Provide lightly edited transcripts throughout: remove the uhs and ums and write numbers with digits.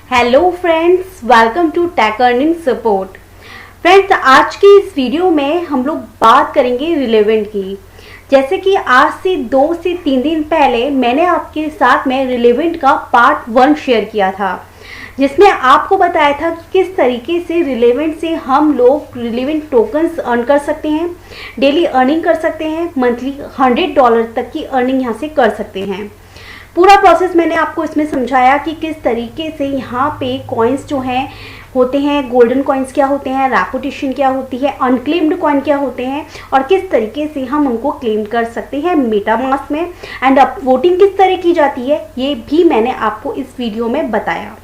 Hello friends, welcome to tech earning support. Friends, आज की इस वीडियो में हम लोग बात करेंगे रिलेवेंट की। जैसे कि आज से 2 से 3 दिन पहले मैंने आपके साथ में रिलेवेंट का पार्ट 1 शेयर किया था, जिसमें आपको बताया था कि किस तरीके से रिलेवेंट से हम लोग रिलेवेंट टोकन्स अर्न कर सकते हैं, डेली अर्निंग कर सकते हैं, मंथली $100 तक की अर्निंग यहाँ से कर सकते हैं। पूरा प्रोसेस मैंने आपको इसमें समझाया कि किस तरीके से यहाँ पे कॉइन्स जो हैं होते हैं, गोल्डन कॉइन्स क्या होते हैं, रेपुटेशन क्या होती है, अनक्लेम्ड कॉइन क्या होते हैं और किस तरीके से हम उनको क्लेम कर सकते हैं मेटामास्क में, एंड अब वोटिंग किस तरह की जाती है ये भी मैंने आपको इस वीडियो में बताया।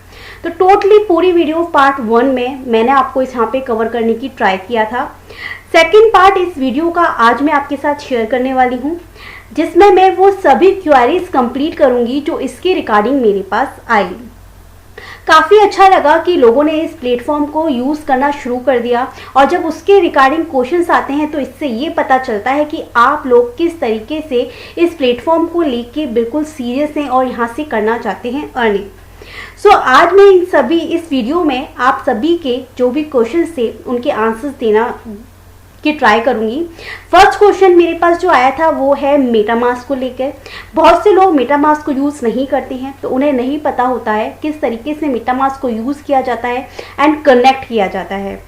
तो टोटली पूरी वीडियो पार्ट 1 में मैंने आपको यहाँ पे कवर करने की ट्राई किया था। सेकेंड पार्ट इस वीडियो का आज मैं आपके साथ शेयर करने वाली हूँ, जिसमें मैं वो सभी क्वेरीज कंप्लीट करूंगी जो इसके रिगार्डिंग मेरे पास आई। काफ़ी अच्छा लगा कि लोगों ने इस प्लेटफॉर्म को यूज़ करना शुरू कर दिया, और जब उसके रिगार्डिंग क्वेश्चंस आते हैं तो इससे ये पता चलता है कि आप लोग किस तरीके से इस प्लेटफॉर्म को लेके बिल्कुल सीरियस हैं और यहाँ से करना चाहते हैं अर्निंग। आज मैं इस वीडियो में आप सभी के जो भी क्वेश्चंस थे उनके आंसर्स देना की ट्राई करूंगी। फर्स्ट क्वेश्चन मेरे पास जो आया था वो है मेटामास्क को लेकर। बहुत से लोग मेटामास्क को यूज़ नहीं करते हैं, तो उन्हें नहीं पता होता है किस तरीके से मेटामास्क को यूज़ किया जाता है एंड कनेक्ट किया जाता है।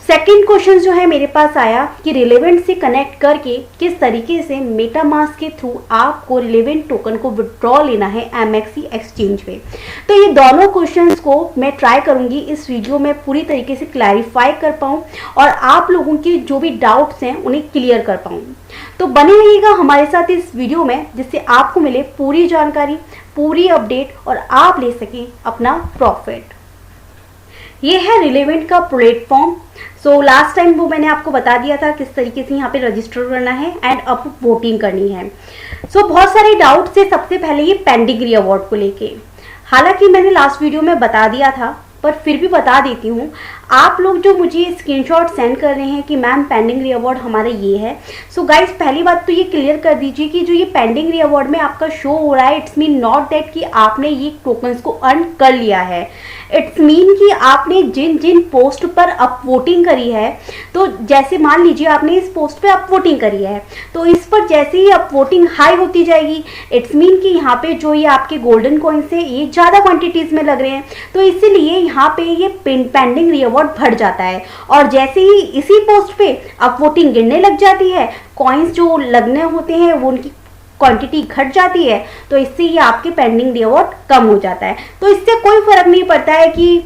सेकेंड क्वेश्चन जो है मेरे पास आया कि रिलेवेंट से कनेक्ट करके किस तरीके से मेटामास्क के थ्रू आपको रिलेवेंट टोकन को विड्रॉ लेना है MXC एक्सचेंज पे। तो ये दोनों क्वेश्चंस को मैं ट्राई करूंगी इस वीडियो में पूरी तरीके से क्लैरिफाई कर पाऊँ और आप लोगों के जो भी डाउट्स हैं उन्हें क्लियर कर पाऊँ। तो बने रहिएगा हमारे साथ इस वीडियो में, जिससे आपको मिले पूरी जानकारी, पूरी अपडेट और आप ले सकें अपना प्रॉफिट। ये है रिलेवेंट का प्लेटफॉर्म। लास्ट टाइम वो मैंने आपको बता दिया था किस तरीके से यहाँ पे रजिस्टर करना है एंड अब वोटिंग करनी है। बहुत सारे डाउट से सबसे पहले ये पेंडिंग रीअवार्ड को लेके, हालांकि मैंने लास्ट वीडियो में बता दिया था पर फिर भी बता देती हूँ। आप लोग जो मुझे स्क्रीनशॉट सेंड कर रहे हैं कि मैम पेंडिंग रीअवार्ड हमारा ये है, गाइस पहली बात तो ये क्लियर कर दीजिए कि जो ये पेंडिंग रीअवार्ड में आपका शो हो रहा है, इट्स मीन नॉट दैट कि आपने ये टोकन्स को अर्न कर लिया है। इट्स मीन कि आपने जिन जिन पोस्ट पर अप वोटिंग करी है, तो जैसे मान लीजिए आपने इस पोस्ट पे अप वोटिंग करी है, तो इस पर जैसे ही अप वोटिंग हाई होती जाएगी, इट्स मीन कि यहाँ पे जो ये आपके गोल्डन कॉइन्स है ये ज़्यादा क्वांटिटीज़ में लग रहे हैं, तो इसीलिए यहाँ पे ये पेंडिंग रीअवार्ड बढ़ जाता है। और जैसे ही इसी पोस्ट पे अप वोटिंग गिरने लग जाती है, कॉइन्स जो लगने होते हैं वो उनकी क्वांटिटी घट जाती है, तो इससे ये आपके पेंडिंग रीअवार्ड कम हो जाता है। तो इससे कोई फर्क नहीं पड़ता है कि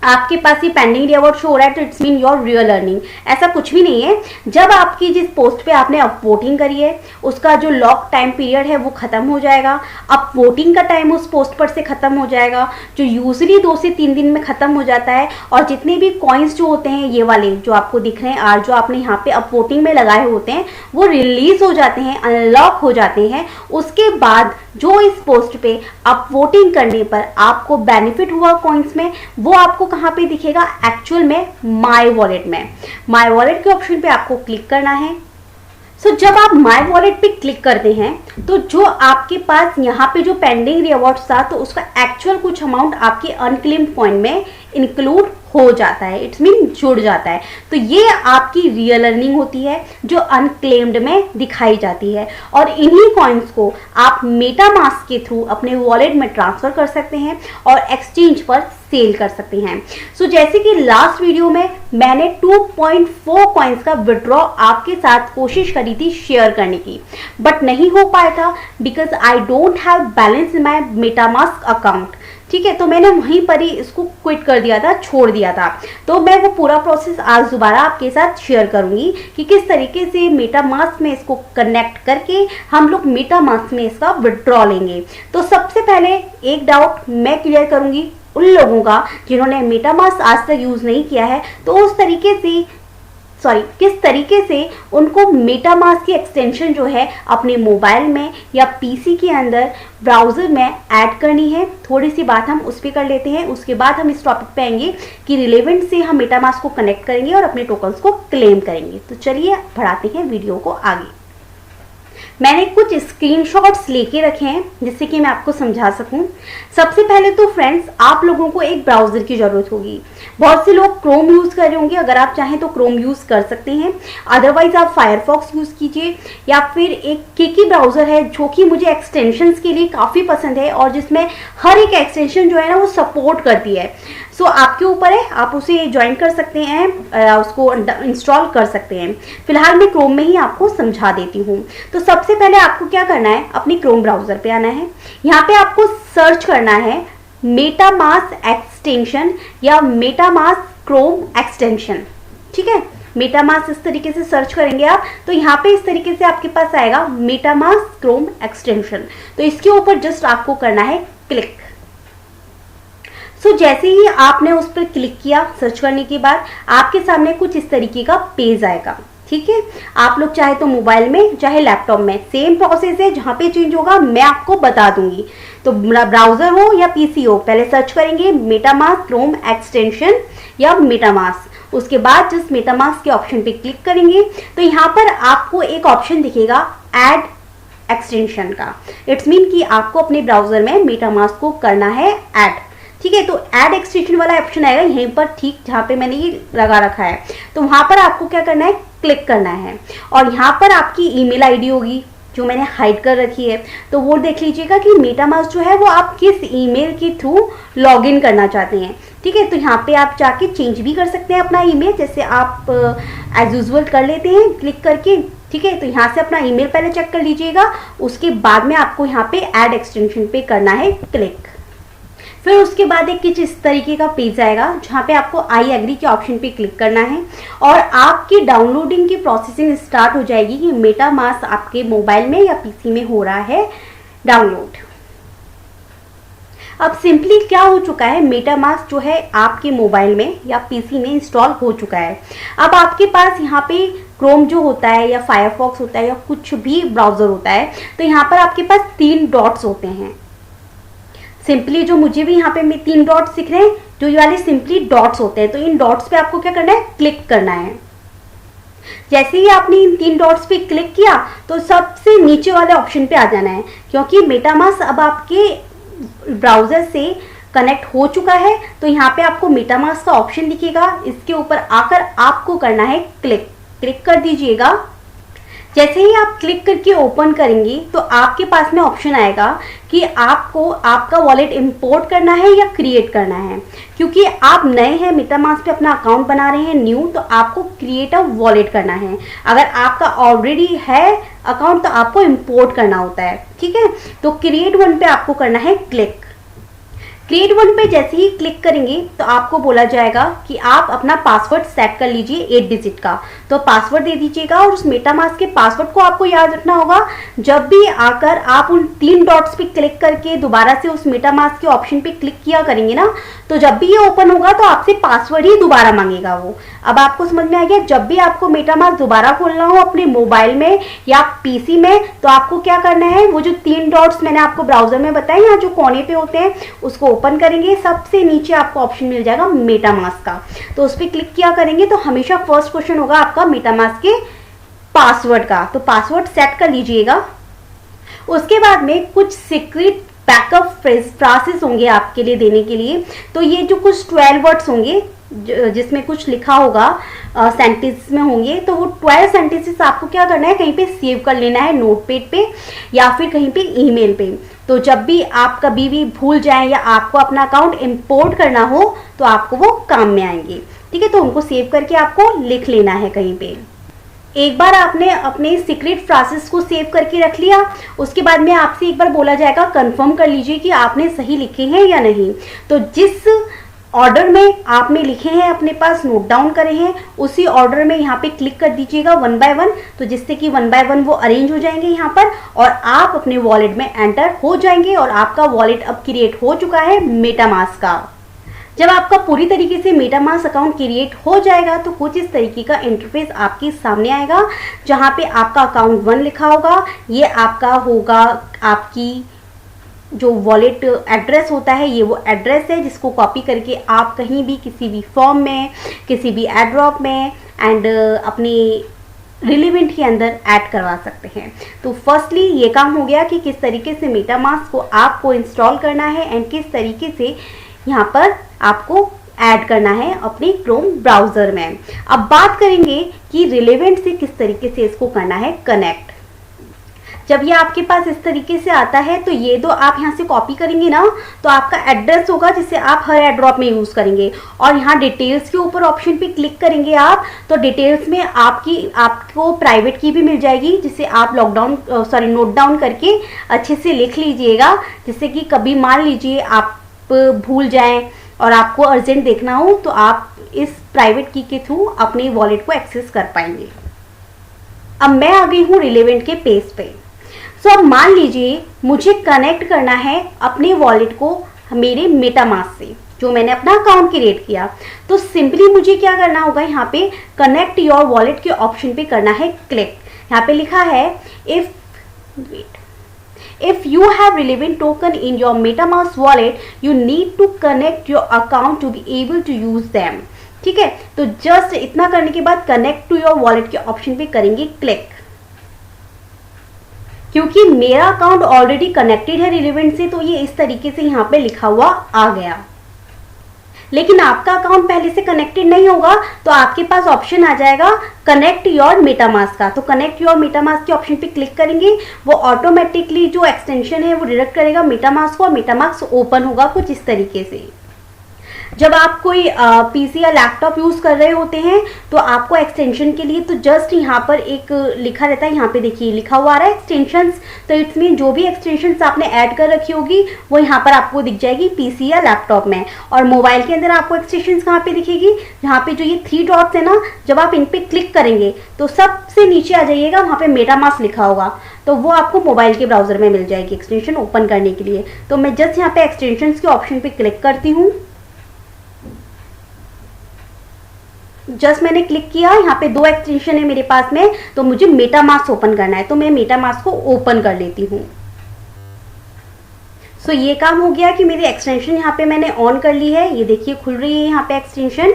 आपके पास ये पेंडिंग रीअवार्ड शो हो रहा है तो it's mean your real earning, ऐसा कुछ भी नहीं है। जब आपकी जिस पोस्ट पे आपने अप वोटिंग करी है उसका जो लॉक टाइम पीरियड है वो खत्म हो जाएगा, अप वोटिंग का टाइम उस पोस्ट पर से खत्म हो जाएगा, जो यूजली 2 से 3 दिन में खत्म हो जाता है, और जितने भी कॉइन्स जो होते हैं ये वाले जो आपको दिख रहे हैं और जो आपने यहाँ पे अप वोटिंग में लगाए होते हैं वो रिलीज हो जाते हैं, अनलॉक हो जाते हैं। उसके बाद जो इस पोस्ट पे अप वोटिंग करने पर आपको बेनिफिट हुआ कॉइन्स में, वो आपको कहाँ पे दिखेगा, एक्चुअल में माय वॉलेट में। माय वॉलेट के ऑप्शन पे आपको क्लिक करना है। जब आप माय वॉलेट पे क्लिक करते हैं तो जो आपके पास यहाँ पे जो पेंडिंग रीअवार्ड था तो उसका एक्चुअल कुछ अमाउंट आपके अनक्लेम्ड कॉइन में इंक्लूड हो जाता है, इट्स मीन जुड़ जाता है। तो ये आपकी रियल अर्निंग होती है जो अनक्लेम्ड में दिखाई जाती है, और इन्हीं कॉइन्स को आप मेटामास्क के थ्रू अपने वॉलेट में ट्रांसफर कर सकते हैं और एक्सचेंज पर सेल कर सकते हैं। जैसे कि लास्ट वीडियो में मैंने 2.4 कॉइन्स का विड्रॉ आपके साथ कोशिश करी थी शेयर करने की, बट नहीं हो पाया था because I don't have balance in my MetaMask account. ठीक है, तो मैंने वहीं पर ही इसको क्विट कर दिया था, छोड़ दिया था। तो मैं वो पूरा प्रोसेस आज दोबारा आपके साथ शेयर करूंगी कि किस तरीके से मेटामास्क में इसको कनेक्ट करके हम लोग मेटामास्क में इसका विड्रॉ लेंगे। तो सबसे पहले एक डाउट मैं क्लियर करूंगी उन लोगों का जिन्होंने मेटामास्क आज तक यूज नहीं किया है, तो उस तरीके से किस तरीके से उनको मेटामास्क की एक्सटेंशन जो है अपने मोबाइल में या पीसी के अंदर ब्राउजर में ऐड करनी है। थोड़ी सी बात हम उस पर कर लेते हैं, उसके बाद हम इस टॉपिक पे आएंगे कि रिलेवेंट से हम मेटामास्क को कनेक्ट करेंगे और अपने टोकन्स को क्लेम करेंगे। तो चलिए बढ़ाते हैं वीडियो को आगे। मैंने कुछ स्क्रीनशॉट्स लेके रखे हैं जिससे कि मैं आपको समझा सकूं। सबसे पहले तो फ्रेंड्स, आप लोगों को एक ब्राउज़र की ज़रूरत होगी। बहुत से लोग क्रोम यूज़ कर रहे होंगे, अगर आप चाहें तो क्रोम यूज़ कर सकते हैं, अदरवाइज़ आप फायरफॉक्स यूज़ कीजिए, या फिर एक किकी ब्राउज़र है जो कि मुझे एक्सटेंशंस के लिए काफ़ी पसंद है और जिसमें हर एक एक्सटेंशन जो है ना वो सपोर्ट करती है। सो आपके ऊपर है, आप उसे ज्वाइन कर सकते हैं, उसको इंस्टॉल कर सकते हैं। फिलहाल मैं क्रोम में ही आपको समझा देती हूँ। तो सबसे पहले आपको क्या करना है, अपनी क्रोम ब्राउज़र पे आना है। यहाँ पे आपको सर्च करना है मेटामास्क एक्सटेंशन या मेटामास्क क्रोम एक्सटेंशन। ठीक है, मेटामास्क इस तरीके से सर्च करेंगे आप, तो यहाँ पे इस तरीके से आपके पास आएगा मेटामास्क क्रोम एक्सटेंशन। तो इसके ऊपर जस्ट आपको करना है क्लिक। जैसे ही आपने उस पर क्लिक किया, सर्च करने के बाद आपके सामने कुछ इस तरीके का पेज आएगा। ठीक है, आप लोग चाहे तो मोबाइल में चाहे लैपटॉप में सेम प्रोसेस है, जहां पे चेंज होगा मैं आपको बता दूंगी। तो ब्राउजर हो या पीसी हो, पहले सर्च करेंगे मेटामास्क क्रोम एक्सटेंशन या मेटामास्क, उसके बाद जिस मेटामास्क के ऑप्शन पे क्लिक करेंगे तो यहाँ पर आपको एक ऑप्शन दिखेगा ऐड एक्सटेंशन का। इट्स मीन कि आपको अपने ब्राउजर में मेटामास्क को करना है ऐड। ठीक है, तो ऐड एक्सटेंशन वाला ऑप्शन आएगा यहीं पर, ठीक जहाँ पे मैंने ये लगा रखा है। तो वहां पर आपको क्या करना है, क्लिक करना है, और यहाँ पर आपकी ईमेल आईडी होगी जो मैंने हाइड कर रखी है। तो वो देख लीजिएगा कि मेटामास्क जो है वो आप किस ईमेल के थ्रू लॉग इन करना चाहते हैं। ठीक है, तो यहाँ पे आप जाके चेंज भी कर सकते हैं अपना ईमेल, जैसे आप एज यूजुअल कर लेते हैं क्लिक करके। ठीक है, तो यहाँ से अपना ईमेल पहले चेक कर लीजिएगा, उसके बाद में आपको यहाँ पे ऐड एक्सटेंशन पे करना है क्लिक। फिर उसके बाद एक कुछ इस तरीके का पेज आएगा जहाँ पे आपको आई एग्री के ऑप्शन पे क्लिक करना है और आपकी डाउनलोडिंग की प्रोसेसिंग स्टार्ट हो जाएगी कि मेटामास्क आपके मोबाइल में या पीसी में हो रहा है डाउनलोड। अब सिंपली क्या हो चुका है, मेटामास्क जो है आपके मोबाइल में या पीसी में इंस्टॉल हो चुका है। अब आपके पास यहाँ पे क्रोम जो होता है या फायरफॉक्स होता है या कुछ भी ब्राउजर होता है, तो यहाँ पर आपके पास 3 डॉट्स होते हैं। सिंपली जो मुझे भी यहाँ पे 3 डॉट्स दिख रहे हैं, जो ये वाले सिंपली डॉट्स होते हैं, तो इन डॉट्स पे आपको क्या करना है, क्लिक करना है। जैसे ही आपने इन 3 डॉट्स पे क्लिक किया तो सबसे नीचे वाले ऑप्शन पे आ जाना है, क्योंकि मेटामास्क अब आपके ब्राउजर से कनेक्ट हो चुका है। तो यहाँ पे आपको मेटामास्क का ऑप्शन दिखेगा, इसके ऊपर आकर आपको करना है क्लिक। क्लिक कर दीजिएगा। जैसे ही आप क्लिक करके ओपन करेंगे तो आपके पास में ऑप्शन आएगा कि आपको आपका वॉलेट इंपोर्ट करना है या क्रिएट करना है। क्योंकि आप नए हैं, मेटामास्क पे अपना अकाउंट बना रहे हैं न्यू, तो आपको क्रिएट अ वॉलेट करना है। अगर आपका ऑलरेडी है अकाउंट तो आपको इंपोर्ट करना होता है। ठीक है, तो क्रिएट वन पे आपको करना है क्लिक। क्रिएट वन पे जैसे ही क्लिक करेंगे तो आपको बोला जाएगा कि आप अपना पासवर्ड सेट कर लीजिए 8 डिजिट का। तो पासवर्ड दे दीजिएगा और उस मेटामास्क के पासवर्ड को आपको याद रखना होगा। जब भी आकर आप उन 3 डॉट्स पे क्लिक करके दोबारा से उस मेटामास्क के ऑप्शन पे क्लिक किया करेंगे ना, तो जब भी ये ओपन होगा तो आपसे पासवर्ड ही दोबारा मांगेगा वो। अब आपको समझ में आ गया, जब भी आपको मेटामास्क दोबारा खोलना हो अपने मोबाइल में या पीसी में, तो आपको क्या करना है, वो जो 3 डॉट्स मैंने आपको ब्राउजर में बताया यहाँ जो कोने पे होते हैं उसको ओपन करेंगे। सबसे नीचे आपको ऑप्शन मिल जाएगा मेटामास्क का, तो उस पर क्लिक किया करेंगे तो हमेशा फर्स्ट क्वेश्चन होगा आपका मेटामास्क के पासवर्ड का। तो पासवर्ड सेट कर लीजिएगा। उसके बाद में कुछ सीक्रेट बैकअप फ्रासेस होंगे आपके लिए देने के लिए। तो ये जो कुछ 12 वर्ड्स होंगे जिसमें कुछ लिखा होगा सेंटेंस में होंगे, तो वो 12 सेंटेंसेस आपको क्या करना है, कहीं पे सेव कर लेना है नोटपैड पे या फिर कहीं पे ईमेल पे। तो जब भी आप कभी भी भूल जाएं या आपको अपना अकाउंट इंपोर्ट करना हो तो आपको वो काम में आएंगे। ठीक है, तो उनको सेव करके आपको लिख लेना है कहीं पे। एक बार आपने अपने सीक्रेट फ्रासेस को सेव करके रख लिया, उसके बाद में आपसे एक बार बोला जाएगा कंफर्म कर लीजिए कि आपने सही लिखे हैं या नहीं। तो जिस ऑर्डर में आपने लिखे हैं, अपने पास नोट डाउन करे हैं, उसी ऑर्डर में यहाँ पे क्लिक कर दीजिएगा 1 बाय 1, तो जिससे कि 1 बाय 1 वो अरेंज हो जाएंगे यहाँ पर और आप अपने वॉलेट में एंटर हो जाएंगे और आपका वॉलेट अब क्रिएट हो चुका है मेटामास्क का। जब आपका पूरी तरीके से मेटामास्क अकाउंट क्रिएट हो जाएगा तो कुछ इस तरीके का इंटरफेस आपके सामने आएगा, जहाँ पे आपका अकाउंट 1 लिखा होगा। ये आपका होगा आपकी जो वॉलेट एड्रेस होता है, ये वो एड्रेस है जिसको कॉपी करके आप कहीं भी किसी भी फॉर्म में, किसी भी एड्रॉप में एंड अपनी रिलेवेंट के अंदर ऐड करवा सकते हैं। तो फर्स्टली ये काम हो गया कि किस तरीके से मेटामास्क को आपको इंस्टॉल करना है एंड किस तरीके से यहाँ पर आपको ऐड करना है अपने क्रोम ब्राउज़र में। अब बात करेंगे कि रिलेवेंट से किस तरीके से इसको करना है कनेक्ट। जब ये आपके पास इस तरीके से आता है तो ये तो आप यहाँ से कॉपी करेंगे ना, तो आपका एड्रेस होगा जिसे आप हर एड्रॉप में यूज़ करेंगे, और यहाँ डिटेल्स के ऊपर ऑप्शन पे क्लिक करेंगे आप, तो डिटेल्स में आपको प्राइवेट की भी मिल जाएगी, जिसे आप नोट डाउन करके अच्छे से लिख लीजिएगा, जिससे कि कभी मान लीजिए आप भूल जाएं और आपको अर्जेंट देखना हो तो आप इस प्राइवेट की के थ्रू अपने वॉलेट को एक्सेस कर पाएंगे। अब मैं आ गई हूँ रिलेवेंट के पेज पे। सो अब मान लीजिए मुझे कनेक्ट करना है अपने वॉलेट को मेरे मेटामास्क से, जो मैंने अपना अकाउंट क्रिएट किया। तो सिंपली मुझे क्या करना होगा, यहाँ पे कनेक्ट योर वॉलेट के ऑप्शन पे करना है क्लिक। यहाँ पे लिखा है If you have relevant token in your MetaMask wallet, you need to connect your account to be able to use them। ठीक है, तो जस्ट इतना करने के बाद कनेक्ट टू योर वॉलेट के ऑप्शन पे करेंगे क्लिक। क्योंकि मेरा अकाउंट ऑलरेडी कनेक्टेड है रिलेवेंट से, तो ये इस तरीके से यहाँ पे लिखा हुआ आ गया। लेकिन आपका अकाउंट पहले से कनेक्टेड नहीं होगा तो आपके पास ऑप्शन आ जाएगा कनेक्ट योर मेटामास्क का। तो कनेक्ट योर मेटामास्क के ऑप्शन पे क्लिक करेंगे, वो ऑटोमेटिकली जो एक्सटेंशन है वो डायरेक्ट करेगा मेटामास्क को, और मेटामास्क ओपन होगा कुछ इस तरीके से। जब आप कोई पीसी या लैपटॉप यूज़ कर रहे होते हैं तो आपको एक्सटेंशन के लिए तो जस्ट यहाँ पर एक लिखा रहता है, यहाँ पे देखिए लिखा हुआ आ रहा है एक्सटेंशंस। तो इट्स मीन जो भी एक्सटेंशंस आपने ऐड कर रखी होगी वो यहाँ पर आपको दिख जाएगी पीसी या लैपटॉप में। और मोबाइल के अंदर आपको एक्सटेंशंस कहाँ पे दिखेगी, यहाँ पे जो ये 3 डॉट्स है ना, जब आप इन पे क्लिक करेंगे तो सबसे नीचे आ जाइएगा, वहाँ पे मेटामास्क लिखा होगा, तो वो आपको मोबाइल के ब्राउजर में मिल जाएगी एक्सटेंशन ओपन करने के लिए। तो मैं जस्ट यहाँ पे एक्सटेंशंस के ऑप्शन पे क्लिक करती हूँ। जस्ट मैंने क्लिक किया, यहाँ पे 2 एक्सटेंशन है मेरे पास में, तो मुझे मेटामास्क ओपन करना है, तो मैं मेटामास्क को ओपन कर लेती हूँ। सो ये काम हो गया कि मेरी एक्सटेंशन यहाँ पे मैंने ऑन कर ली है। ये देखिए खुल रही है यहाँ पे एक्सटेंशन।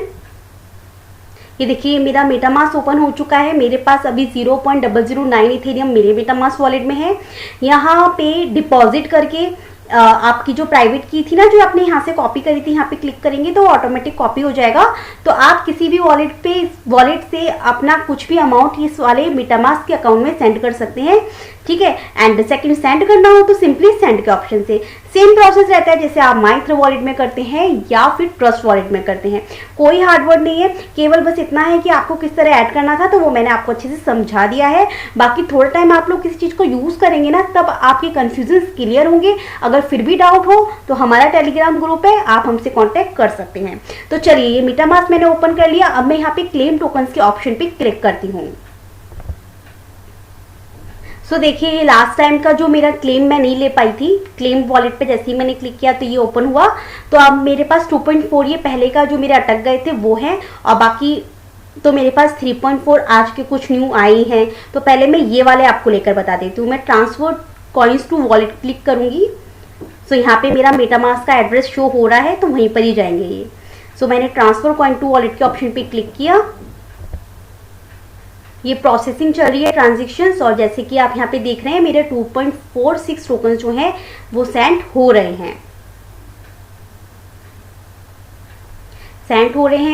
ये देखिए मेरा मेटामास्क ओपन हो चुका है। मेरे पास अभी 0.009 इथेरियम मेरे मेटामास्क वॉलेट में है। यहाँ पे डिपॉजिट करके आपकी जो प्राइवेट की थी ना, जो आपने यहाँ से कॉपी करी थी, यहाँ पे क्लिक करेंगे तो ऑटोमेटिक कॉपी हो जाएगा। तो आप किसी भी वॉलेट से अपना कुछ भी अमाउंट इस वाले मेटामास्क के अकाउंट में सेंड कर सकते हैं। ठीक है, एंड सेकंड सेंड करना हो तो सिंपली सेंड के ऑप्शन से सेम प्रोसेस रहता है जैसे आप माइथ्र वॉलेट में करते हैं या फिर ट्रस्ट वॉलेट में करते हैं। कोई हार्ड वर्ड नहीं है, केवल बस इतना है कि आपको किस तरह ऐड करना था, तो वो मैंने आपको अच्छे से समझा दिया है। बाकी थोड़ा टाइम आप लोग किसी चीज़ को यूज़ करेंगे ना, तब आपके कन्फ्यूजन क्लियर होंगे। अगर फिर भी डाउट हो तो हमारा टेलीग्राम ग्रुप है, आप हमसे कॉन्टैक्ट कर सकते हैं। तो चलिए, ये मेटामास्क मैंने ओपन कर लिया। अब मैं यहाँ पे क्लेम टोकन्स के ऑप्शन पे क्लिक करती हूँ। सो देखिए, ये लास्ट टाइम का जो मेरा क्लेम मैं नहीं ले पाई थी, क्लेम वॉलेट पे जैसे ही मैंने क्लिक किया तो ये ओपन हुआ। तो अब मेरे पास 2.4 ये पहले का जो मेरे अटक गए थे वो है, और बाकी तो मेरे पास 3.4 आज के कुछ न्यू आई हैं। तो पहले मैं ये वाले आपको लेकर बता देती हूँ। मैं transfer coins to wallet click करूँगी। सो यहाँ पे मेरा मेटामास्क का एड्रेस शो हो रहा है, तो वहीं पर ही जाएंगे ये। सो मैंने ट्रांसफर कॉइन टू वॉलेट के ऑप्शन पे क्लिक किया। ये प्रोसेसिंग चल रही है ट्रांजेक्शन्स, और जैसे कि आप यहाँ पे देख रहे हैं मेरे 2.46 टोकन जो हैं वो सेंड हो रहे हैं।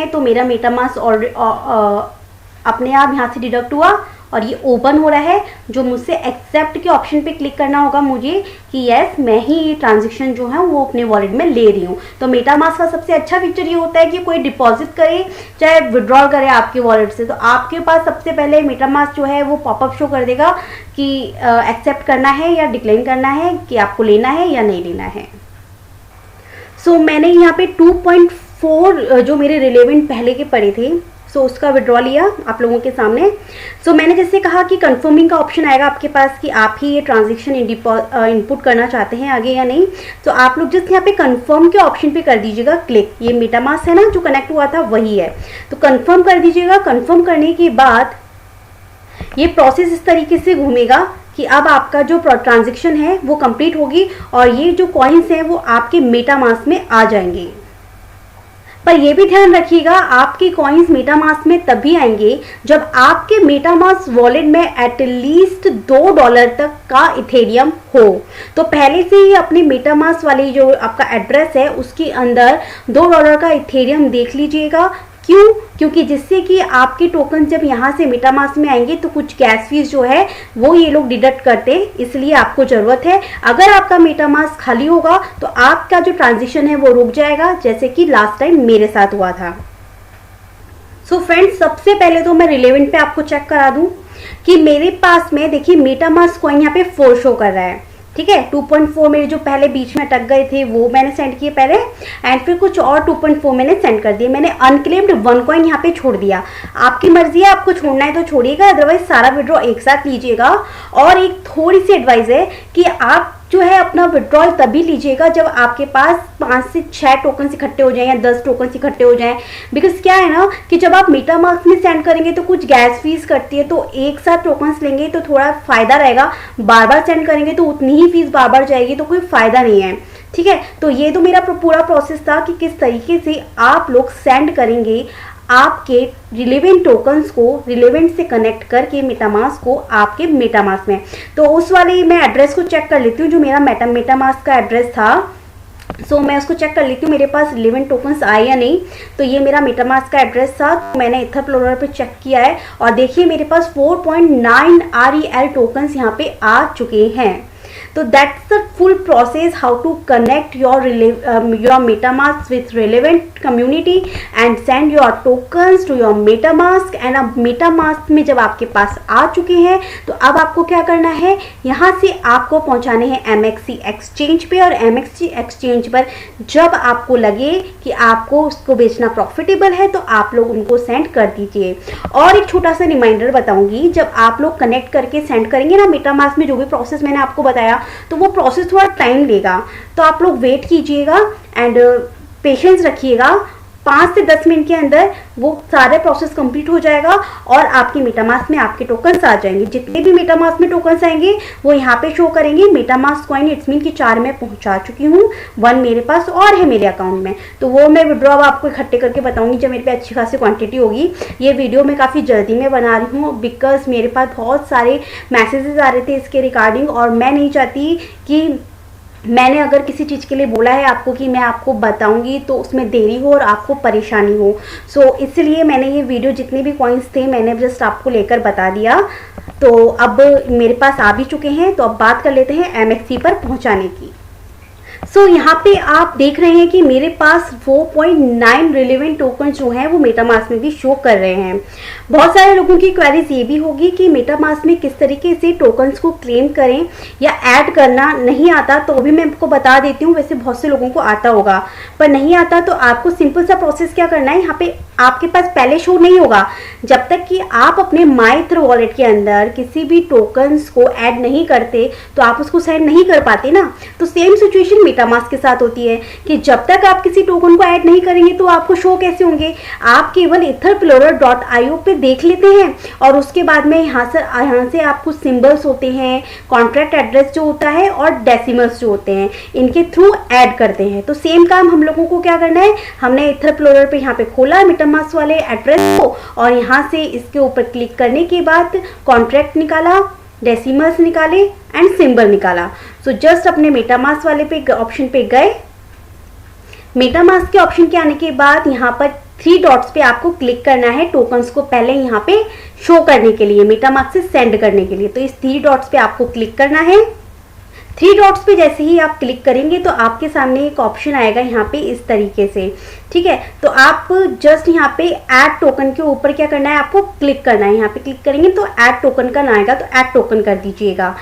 तो मेरा मेटामास्क और अपने आप यहाँ से डिडक्ट हुआ और ये ओपन हो रहा है। जो मुझसे एक्सेप्ट के ऑप्शन पे क्लिक करना होगा मुझे कि यस, मैं ही ये ट्रांजेक्शन जो है वो अपने वॉलेट में ले रही हूँ। तो मेटामास्क का सबसे अच्छा फीचर ये होता है कि कोई डिपॉजिट करे चाहे विड्रॉल करे आपके वॉलेट से, तो आपके पास सबसे पहले मेटामास्क जो है वो पॉपअप शो कर देगा कि एक्सेप्ट करना है या डिक्लाइन करना है, कि आपको लेना है या नहीं लेना है। सो मैंने यहाँ पे 2.4 जो मेरे रिलेवेंट पहले के पड़े थे, सो उसका विड्रॉ लिया आप लोगों के सामने। सो मैंने जैसे कहा कि कंफर्मिंग का ऑप्शन आएगा आपके पास कि आप ही ये ट्रांजेक्शन इनपुट करना चाहते हैं आगे या नहीं। तो आप लोग जस्ट यहाँ पे कंफर्म के ऑप्शन पे कर दीजिएगा क्लिक। ये मेटामास्क है ना जो कनेक्ट हुआ था वही है, तो कंफर्म कर दीजिएगा। कंफर्म करने के बाद ये प्रोसेस इस तरीके से घूमेगा कि अब आपका जो ट्रांजेक्शन है वो कंप्लीट होगी और ये जो कॉइन्स हैं वो आपके मेटामास्क में आ जाएंगे। पर ये भी ध्यान रखिएगा, आपके कॉइन्स मेटामास्क में तभी आएंगे जब आपके मेटामास्क वॉलेट में एटलीस्ट $2 तक का इथेरियम हो। तो पहले से ही अपने मेटामास्क वाली जो आपका एड्रेस है उसके अंदर $2 का इथेरियम देख लीजिएगा। क्यों? क्योंकि जिससे कि आपके टोकन जब यहाँ से मेटामास्क में आएंगे तो कुछ गैस फीस जो है वो ये लोग डिडक्ट करते हैं, इसलिए आपको ज़रूरत है। अगर आपका मेटामास्क खाली होगा तो आपका जो ट्रांजिशन है वो रुक जाएगा, जैसे कि लास्ट टाइम मेरे साथ हुआ था। सो फ्रेंड्स, सबसे पहले तो मैं रिलेवेंट पे आपको चेक करा दूं कि मेरे पास में देखिए मेटामास्क कॉइन यहाँ पे 4 शो कर रहा है, ठीक है। 2.4 मेरे जो पहले बीच में अटक गए थे वो मैंने सेंड किए पहले, एंड फिर कुछ और 2.4 मैंने सेंड कर दिए। मैंने अनक्लेम्ड 1 कॉइन यहाँ पे छोड़ दिया। आपकी मर्जी है, आपको छोड़ना है तो छोड़िएगा, अदरवाइज सारा विड्रॉ एक साथ लीजिएगा। और एक थोड़ी सी एडवाइस है कि आप जो है अपना विड्रॉल तभी लीजिएगा जब आपके पास 5 से 6 टोकन इकट्ठे हो जाएं या 10 टोकन इकट्ठे हो जाएं। बिकॉज क्या है ना कि जब आप मेटामास्क में सेंड करेंगे तो कुछ गैस फीस कटती है, तो एक साथ टोकन्स लेंगे तो थोड़ा फायदा रहेगा। बार बार सेंड करेंगे तो उतनी ही फीस बार बार जाएगी, तो कोई फायदा नहीं है, ठीक है। तो ये तो मेरा पूरा प्रोसेस था कि किस तरीके से आप लोग सेंड करेंगे आपके रिलेवेंट टोकन्स को रिलेवेंट से कनेक्ट करके मेटामास्क को आपके मेटामास्क में। तो उस वाले मैं एड्रेस को चेक कर लेती हूँ जो मेरा मेटामास्क का एड्रेस था। सो मैं उसको चेक कर लेती हूँ मेरे पास रिलेवेंट टोकन्स आए या नहीं। तो ये मेरा मेटामास्क का एड्रेस था, तो मैंने इथरप्लोरर पे चेक किया है और देखिए मेरे पास 4.9 REL टोकन्स यहाँ पे आ चुके हैं। तो that's the full process how to connect your MetaMask with relevant community and send your tokens to your MetaMask। and अब MetaMask में जब आपके पास आ चुके हैं तो अब आपको क्या करना है, यहाँ से आपको पहुँचाने हैं MXC एक्सचेंज पे, और MXC एक्सचेंज पर जब आपको लगे कि आपको उसको बेचना प्रॉफिटेबल है तो आप लोग उनको सेंड कर दीजिए। और एक छोटा सा रिमाइंडर बताऊंगी, जब आप लोग कनेक्ट करके सेंड करेंगे ना मेटामास्क में जो भी प्रोसेस मैंने आपको बताया, तो वो प्रोसेस थोड़ा टाइम लेगा, तो आप लोग वेट कीजिएगा एंड पेशेंस रखिएगा। 5 से 10 मिनट के अंदर वो सारे प्रोसेस कंप्लीट हो जाएगा और आपके मेटामास्क में आपके टोकन्स आ जाएंगे। जितने भी मेटामास्क में टोकन्स आएंगे वो यहाँ पे शो करेंगे। मेटामास्क कॉइन इट्स मीन कि 4 मैं पहुँचा चुकी हूँ, 1 मेरे पास और है मेरे अकाउंट में, तो वो मैं विड्रॉ आपको इकट्ठे करके बताऊंगी जब मेरे पे अच्छी खासी क्वांटिटी होगी। ये वीडियो मैं काफ़ी जल्दी में बना रही हूँ बिकॉज मेरे पास बहुत सारे मैसेजेस आ रहे थे इसके रिगार्डिंग, और मैं नहीं चाहती कि मैंने अगर किसी चीज़ के लिए बोला है आपको कि मैं आपको बताऊंगी तो उसमें देरी हो और आपको परेशानी हो। सो इसलिए मैंने ये वीडियो जितने भी पॉइंट्स थे मैंने जस्ट आपको लेकर बता दिया। तो अब मेरे पास आ भी चुके हैं, तो अब बात कर लेते हैं MXC पर पहुंचाने की। सो यहाँ पे आप देख रहे हैं कि मेरे पास 4.9 रिलेवेंट टोकन जो हैं वो मेटामास्क में भी शो कर रहे हैं। बहुत सारे लोगों की क्वेरीज ये भी होगी कि मेटामास्क में किस तरीके से टोकन्स को क्लेम करें या ऐड करना नहीं आता, तो भी मैं आपको बता देती हूँ। वैसे बहुत से लोगों को आता होगा, पर नहीं आता तो आपको सिंपल सा प्रोसेस क्या करना है, यहाँ पे आपके पास पहले शो नहीं होगा जब तक कि आप अपने माइथ्र वॉलेट के अंदर किसी भी टोकन्स को ऐड नहीं करते, तो आप उसको सेंड नहीं कर पाते ना। तो सेम सिचुएशन मेटामास्क के साथ होती है कि जब तक आप किसी टोकन को ऐड नहीं करेंगे तो आपको शो कैसे होंगे। आप केवल etherplorer.io पे देख लेते हैं और उसके बाद में यहाँ से आपको सिंबल्स होते हैं, कॉन्ट्रैक्ट एड्रेस जो होता है और डेसिमल्स जो होते हैं, इनके थ्रू ऐड करते हैं। तो सेम काम हम लोगों को क्या करना है, हमने इथरप्लोरर पे यहाँ पे खोला मेटामास्क वाले एड्रेस को और यहाँ से इसके ऊपर क्लिक करने के बाद कॉन्ट्रैक्ट निकाला, डेसिमल्स निकाले एंड सिंबल निकाला। सो जस्ट अपने मेटामास्क वाले पे ऑप्शन पे गए। मेटामास्क के ऑप्शन के आने के बाद यहाँ पर 3 डॉट्स पे आपको क्लिक करना है टोकन्स को पहले यहाँ पे शो करने के लिए, मेटामास्क से सेंड करने के लिए। तो इस 3 डॉट्स पे आपको क्लिक करना है। 3 डॉट्स पे जैसे ही आप क्लिक करेंगे तो आपके सामने एक ऑप्शन आएगा यहाँ पे इस तरीके से, ठीक है। तो आप जस्ट यहाँ पे ऐड टोकन के ऊपर क्या करना है, आपको क्लिक करना है। यहाँ पे क्लिक करेंगे तो ऐड टोकन का आएगा, तो ऐड टोकन कर दीजिएगा।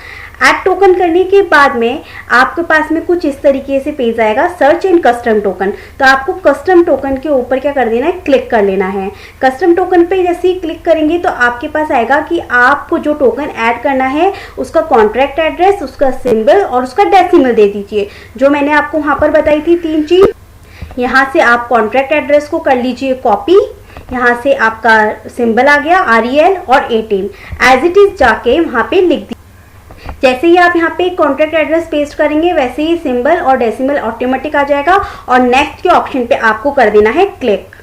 ऐड टोकन करने के बाद में आपके पास में कुछ इस तरीके से पेज आएगा, सर्च एंड कस्टम टोकन। तो आपको कस्टम टोकन के ऊपर क्या कर देना है, क्लिक कर लेना है। कस्टम टोकन पे जैसे ही क्लिक करेंगे तो आपके पास आएगा कि आपको जो टोकन ऐड करना है उसका कॉन्ट्रैक्ट एड्रेस, उसका सिंबल और उसका डेसिमल दे दीजिए, जो मैंने आपको वहाँ पर बताई थी 3 चीज। यहाँ से आप कॉन्ट्रैक्ट एड्रेस को कर लीजिए कॉपी, यहाँ से आपका सिंबल आ गया REL और 18 एज इट इज जाके वहाँ पे लिख दीजिए। जैसे ही आप यहाँ पे कॉन्ट्रैक्ट एड्रेस पेस्ट करेंगे वैसे ही सिंबल और डेसिमल ऑटोमेटिक आ जाएगा और नेक्स्ट के ऑप्शन पे आपको कर देना है क्लिक।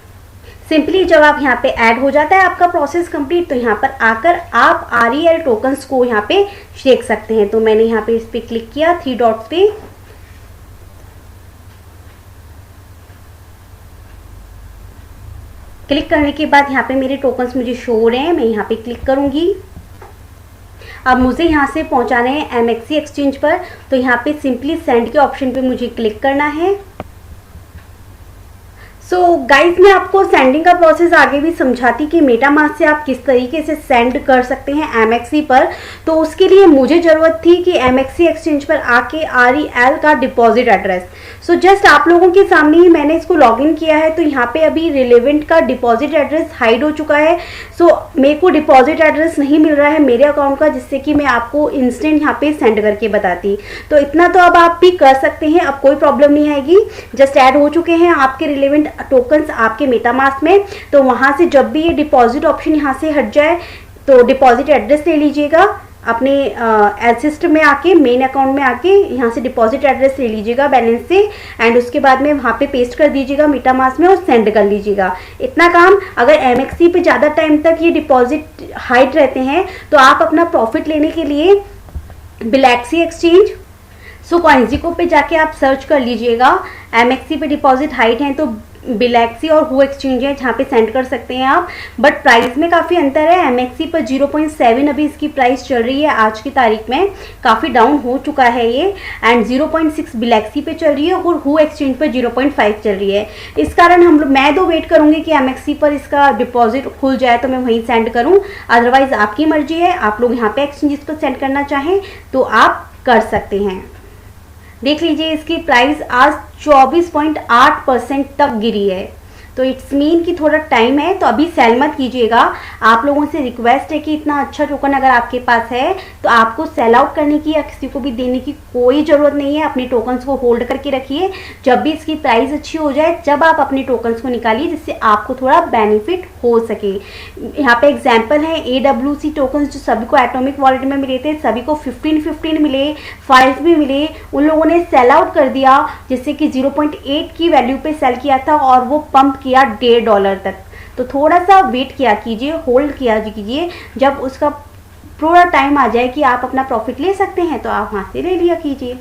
सिंपली जब आप यहाँ पे ऐड हो जाता है आपका प्रोसेस कंप्लीट, तो यहाँ पर आकर आप REL टोकन्स को यहाँ पे देख सकते हैं। तो मैंने यहाँ पे इस पे क्लिक किया 3 डॉट्स पे, क्लिक करने के बाद यहाँ पे मेरे टोकन्स मुझे शो हो रहे हैं। मैं यहाँ पे क्लिक करूंगी। अब मुझे यहाँ से पहुँचाने हैं MXC एक्सचेंज पर, तो यहाँ पे सिंपली सेंड के ऑप्शन पे मुझे क्लिक करना है। सो गाइज मैं आपको सेंडिंग का प्रोसेस आगे भी समझाती कि मेटामास्क से आप किस तरीके से सेंड कर सकते हैं MXC पर। तो उसके लिए मुझे ज़रूरत थी कि MXC एक्सचेंज पर आके REL का डिपॉजिट एड्रेस। सो जस्ट आप लोगों के सामने ही मैंने इसको लॉगिन किया है, तो यहाँ पे अभी रिलेवेंट का डिपॉजिट एड्रेस हाइड हो चुका है। सो मेरे को डिपॉजिट एड्रेस नहीं मिल रहा है मेरे अकाउंट का, जिससे कि मैं आपको इंस्टेंट यहाँ पे सेंड करके बताती। तो इतना तो अब आप भी कर सकते हैं, अब कोई प्रॉब्लम नहीं आएगी। जस्ट ऐड हो चुके हैं आपके रिलेवेंट टोकन्स आपके मेटामास्क में। तो वहाँ से जब भी ये डिपॉजिट ऑप्शन यहाँ से हट जाए तो डिपॉजिट एड्रेस ले लीजिएगा अपने सिस्टम में आके, मेन अकाउंट में आके यहाँ से डिपॉजिट एड्रेस ले लीजिएगा बैलेंस से, एंड उसके बाद में वहाँ पे पेस्ट कर दीजिएगा मेटामास्क में और सेंड कर लीजिएगा। इतना काम। अगर MXC पे ज़्यादा टाइम तक ये डिपॉजिट हाइड रहते हैं तो आप अपना प्रॉफिट लेने के लिए बिलैक्सी एक्सचेंज, सो कॉइनजिको पे जाके आप सर्च कर लीजिएगा। MXC पे डिपॉजिट हाइड हैं तो बिलैक्सी और हु एक्सचेंज है जहाँ पे सेंड कर सकते हैं आप। बट प्राइस में काफ़ी अंतर है। MXC पर 0.7 अभी इसकी प्राइस चल रही है आज की तारीख में, काफ़ी डाउन हो चुका है ये, एंड 0.6 बिलैक्सी पे चल रही है और हु एक्सचेंज पर 0.5 चल रही है। इस कारण मैं तो वेट करूँगी कि MXC पर इसका डिपॉजिट खुल जाए तो मैं वहीं सेंड करूँ। अदरवाइज आपकी मर्जी है, आप लोग यहाँ पे एक्सचेंजेस पर सेंड करना चाहें तो आप कर सकते हैं। देख लीजिए इसकी प्राइस आज 24.8% तक गिरी है, तो इट्स मीन कि थोड़ा टाइम है। तो अभी सेल मत कीजिएगा। आप लोगों से रिक्वेस्ट है कि इतना अच्छा टोकन अगर आपके पास है तो आपको सेल आउट करने की या किसी को भी देने की कोई ज़रूरत नहीं है। अपने टोकन्स को होल्ड करके रखिए। जब भी इसकी प्राइस अच्छी हो जाए जब आप अपने टोकन्स को निकालिए, जिससे आपको थोड़ा बेनिफिट हो सके। यहाँ पे एग्जाम्पल है AWC टोकन्स जो सभी को एटॉमिक वॉलेट में मिले थे, सभी को 15 मिले, 5 भी मिले। उन लोगों ने सेल आउट कर दिया, जिससे कि 0.8 की वैल्यू पे सेल किया था और वो पंप किया $1.5 तक। तो थोड़ा सा वेट किया कीजिए, होल्ड किया कीजिए। जब उसका पूरा टाइम आ जाए कि आप अपना प्रॉफिट ले सकते हैं तो आप वहाँ से ले लिया कीजिए।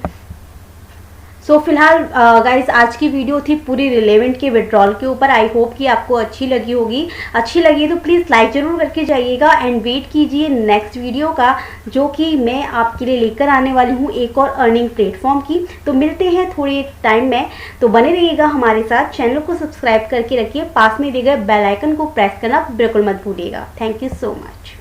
सो फिलहाल गाइस आज की वीडियो थी पूरी रिलेवेंट के विड्रॉल के ऊपर। आई होप कि आपको अच्छी लगी होगी। अच्छी लगी तो प्लीज़ लाइक ज़रूर करके जाइएगा एंड वेट कीजिए नेक्स्ट वीडियो का, जो कि मैं आपके लिए लेकर आने वाली हूँ एक और अर्निंग प्लेटफॉर्म की। तो मिलते हैं थोड़ी टाइम में, तो बने रहिएगा हमारे साथ। चैनल को सब्सक्राइब करके रखिए, पास में दिए गए बेल आइकन को प्रेस करना बिल्कुल मत भूलिएगा। Thank you so much.